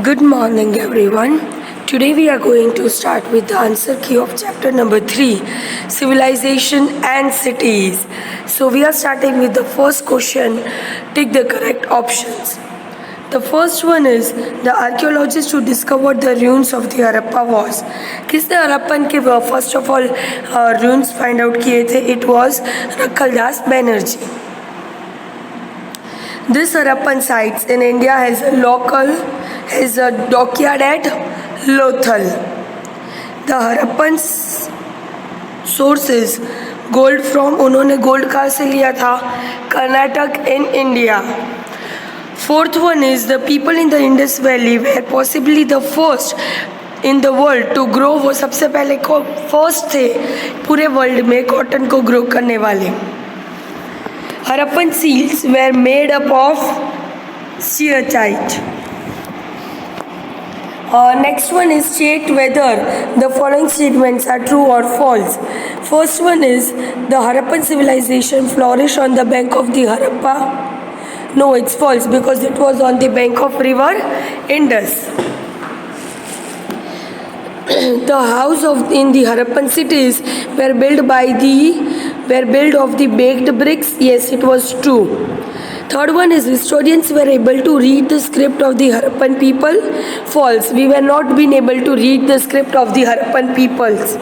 Good morning, everyone. Today we are going to start with the answer key of chapter number 3, Civilization and Cities. So we are starting with the first question. Take the correct options. The first one is the archaeologists who discovered the ruins of the Harappa was. किसने हड़प्पन के first of all ruins find out किए थे? It was Rakhaldas Banerjee. This Harappan sites in India has a dockyard at Lothal. The Harappan sources gold from उन्होंने gold कहाँ से लिया था? Karnataka in India. Fourth one is the people in the Indus Valley were possibly the first in the world to grow. वो सबसे पहले first थे पूरे वर्ल्ड में कॉटन को ग्रो करने वाले. Harappan seals were made up of steatite. Next one is check whether the following statements are true or false. First one is the Harappan civilization flourished on the bank of the Harappa. No, it's false because it was on the bank of river Indus. The house in the Harappan cities were built of the baked bricks. Yes, it was true. Third one is historians were able to read the script of the Harappan people. False. We were not been able to read the script of the Harappan peoples.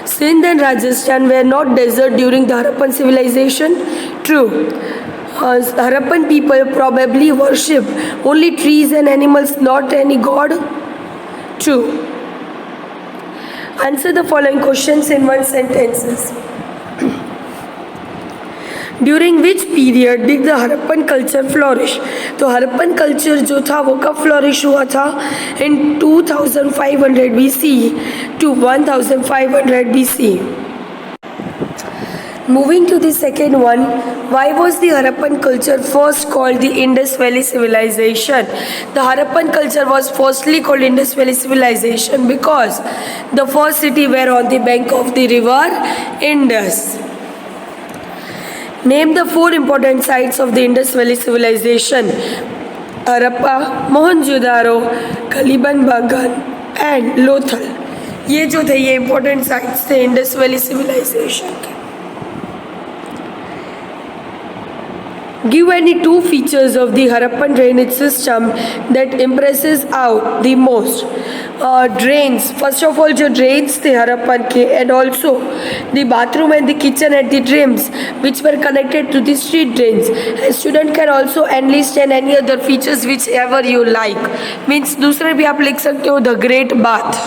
Sindh and Rajasthan were not desert during the Harappan civilization. True. Harappan people probably worship only trees and animals, not any god. True. Answer the following questions in one sentence. During which period did the Harappan culture flourish? तो Harappan culture जो था वो कब flourish हुआ था? In 2500 BC to 1500 BC. Moving to the second one, why was the Harappan culture first called the Indus Valley Civilization? The Harappan culture was firstly called Indus Valley Civilization because the first city were on the bank of the river Indus. Name the 4 important sites of the Indus Valley Civilization. Harappa, Mohenjo-daro, Kaliban and Lothal. ये जो थे ये important sites थे Indus Valley Civilization के. Give any 2 features of the Harappan drainage system that impresses out the most. Drains. First of all, जो drains थे Harappan के, and also the bathroom and the kitchen at the trims, which were connected to the street drains. A student can also enlist and any other features whichever you like. Means दूसरे भी आप लिख सकते हो the Great Bath.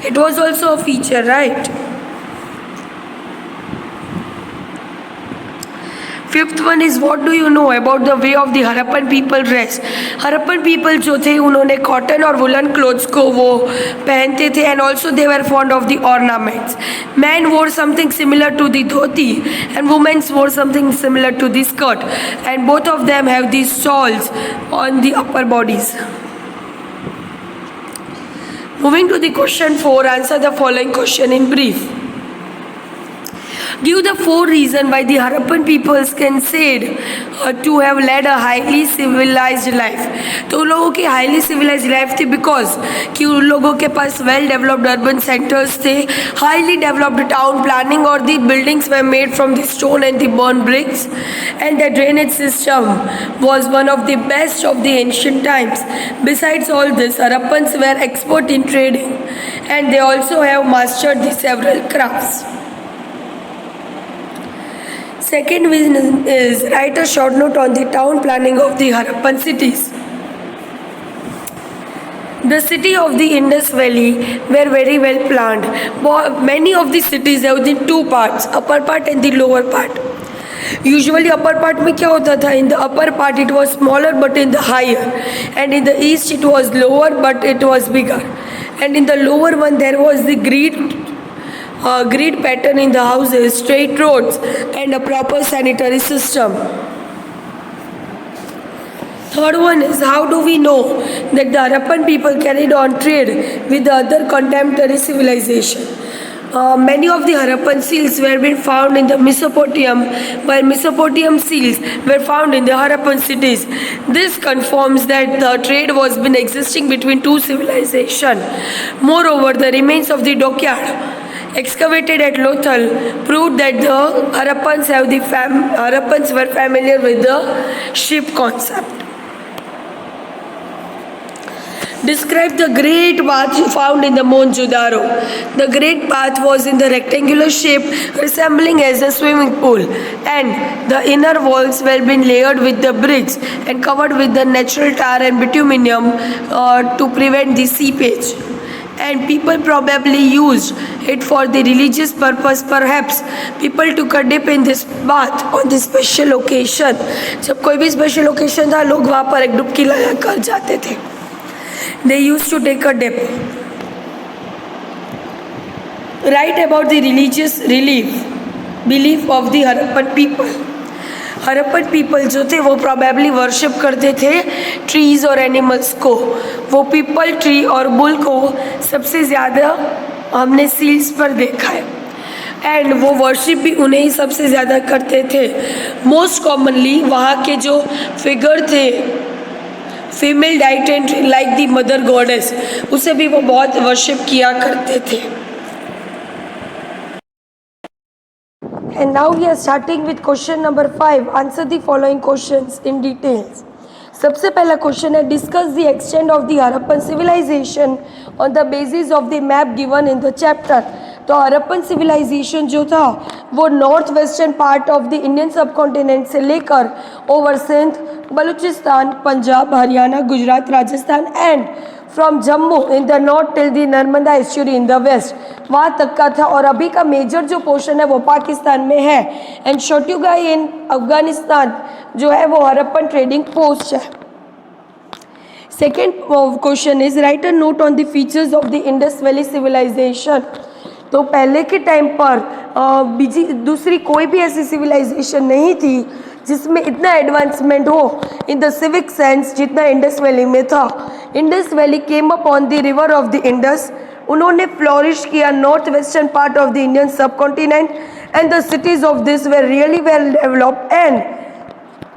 It was also a feature, right? Fifth one is what do you know about the way of the Harappan people dress? Harappan people जो थे उन्होंने cotton और woolen clothes को वो पहनते थे and also they were fond of the ornaments. Men wore something similar to the dhoti and women wore something similar to the skirt, and both of them have these shawls on the upper bodies. Moving to the question 4, answer the following question in brief. Give the 4 reasons why the Harappan peoples can said to have led a highly civilized life. तो उन लोगों की highly civilized life थी because कि उन लोगों के पास well developed urban centers थे, highly developed town planning और the buildings were made from the stone and the burnt bricks, and the drainage system was one of the best of the ancient times. Besides all this, Harappans were expert in trading and they also have mastered the several crafts. Second reason is write a short note on the town planning of the Harappan cities. The city of the Indus Valley were very well planned. Many of the cities have the 2 parts, upper part and the lower part. Usually upper part में क्या होता था? In the upper part it was smaller but in the higher, and in the east it was lower but it was bigger, and in the lower one there was the grid pattern in the houses, straight roads and a proper sanitary system. Third one is how do we know that the Harappan people carried on trade with the other contemporary civilization? Many of the Harappan seals were being found in the Mesopotamia, while Mesopotamian seals were found in the Harappan cities. This confirms that the trade was been existing between two civilizations. Moreover, the remains of the dockyard excavated at Lothal proved that the Harappans were familiar with the ship concept. Describe the great bath found in the Mohenjo-daro. The great bath was in the rectangular shape resembling as a swimming pool, and the inner walls were being layered with the bricks and covered with the natural tar and bituminum to prevent the seepage. And people probably used it for the religious purpose. Perhaps people took a dip in this bath on this special occasion. जब कोई भी special occasion था, लोग वहाँ पर एक डुबकी लगा कर जाते थे. They used to take a dip. Write about the religious belief of the Harappan people. Harappan people जो थे वो प्रोबेबली वर्शिप करते थे ट्रीज और एनिमल्स को. वो पीपल, ट्री और बुल को सबसे ज़्यादा हमने सील्स पर देखा है, एंड वो वर्शिप भी उन्हें ही सबसे ज़्यादा करते थे. मोस्ट कॉमनली वहाँ के जो फिगर थे फीमेल डाइटेंट लाइक दी मदर गॉडेस, उसे भी वो बहुत वर्शिप किया करते थे. And now we are starting with question number 5. Answer the following questions in details. सबसे पहला क्वेश्चन है, discuss the extent of the Harappan civilisation on the basis of the map given in the chapter. तो Harappan civilisation जो था वो north western part of the Indian subcontinent से लेकर over Sindh, Baluchistan, Punjab, Haryana, Gujarat, Rajasthan and from Jammu in the north till the Narmada estuary in the west, वहाँ तक का था. और अभी का मेजर जो पोर्शन है वो पाकिस्तान में है, एंड शोट्युगाई इन अफगानिस्तान जो है वो हरप्पन ट्रेडिंग पोस्ट है. Second question is, write a note on the features of the Indus valley civilisation. तो पहले के टाइम पर दूसरी कोई भी ऐसी सिविलाइजेशन नहीं थी जिसमें इतना एडवांसमेंट हो इन द सिविक सेंस जितना इंडस वैली में था. Indus valley came up on the river of the Indus. उन्होंने फ्लोरिश किया north western part of the Indian subcontinent, and the cities of this were really well developed and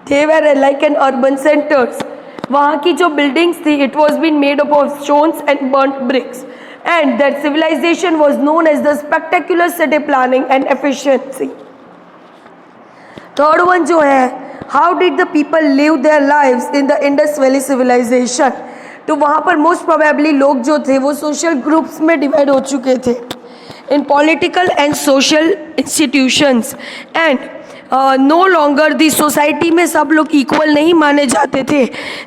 they were like an urban centers. वहाँ की जो buildings थी it was been made up of stones and burnt bricks, and that civilization was known as the spectacular city planning and efficiency. Third one जो है, how did the people live their lives in the Indus Valley civilization. तो वहाँ पर most probably लोग जो थे वो social groups में डिवाइड हो चुके थे in political and social institutions, and no longer the society में सब लोग इक्वल नहीं माने जाते थे.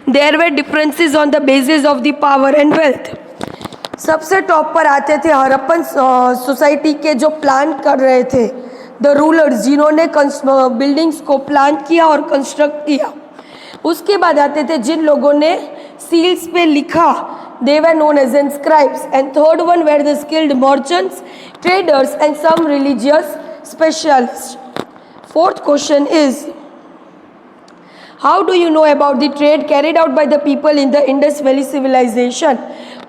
There were differences on the basis of the power and wealth. सबसे टॉप पर आते थे हरप्पन सोसाइटी के जो प्लान कर रहे थे, द रूलर्स जिन्होंने बिल्डिंग्स को प्लान किया और कंस्ट्रक्ट किया. उसके बाद आते थे जिन लोगों ने सील्स पे लिखा, they were known as inscribes. And third one were the skilled merchants, traders and some religious specialist. Fourth question is, how do you know about the trade carried out by the people in the Indus valley civilisation.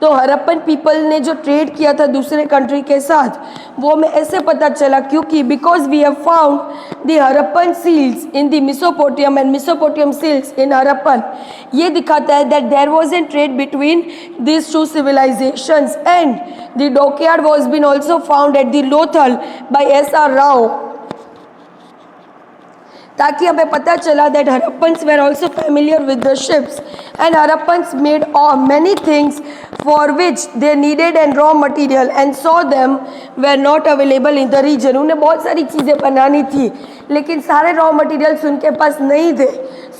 तो Harappan people ने जो trade किया था दूसरे country के साथ वो हमें ऐसे पता चला क्योंकि because we have found the Harappan seals in the Mesopotamia and Mesopotamian seals in Harappan. ये दिखाता है that there was an trade between this two civilizations, and the dockyard was been also found at the Lothal by SR. Rao, ताकि हमें पता चला that Harappans were also familiar with the ships, and Harappans made many things for which they needed and raw material and saw them were not available in the region. उन्हें बहुत सारी चीज़ें बनानी थी लेकिन सारे रॉ मटीरियल्स उनके पास नहीं थे,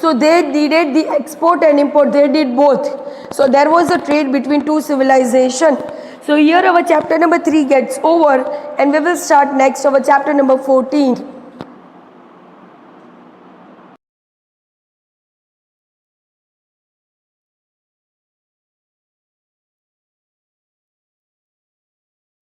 so they needed the export and import, they did both. So there was a trade between two civilization. So here our chapter number 3 gets over, and we will start next our chapter number 14.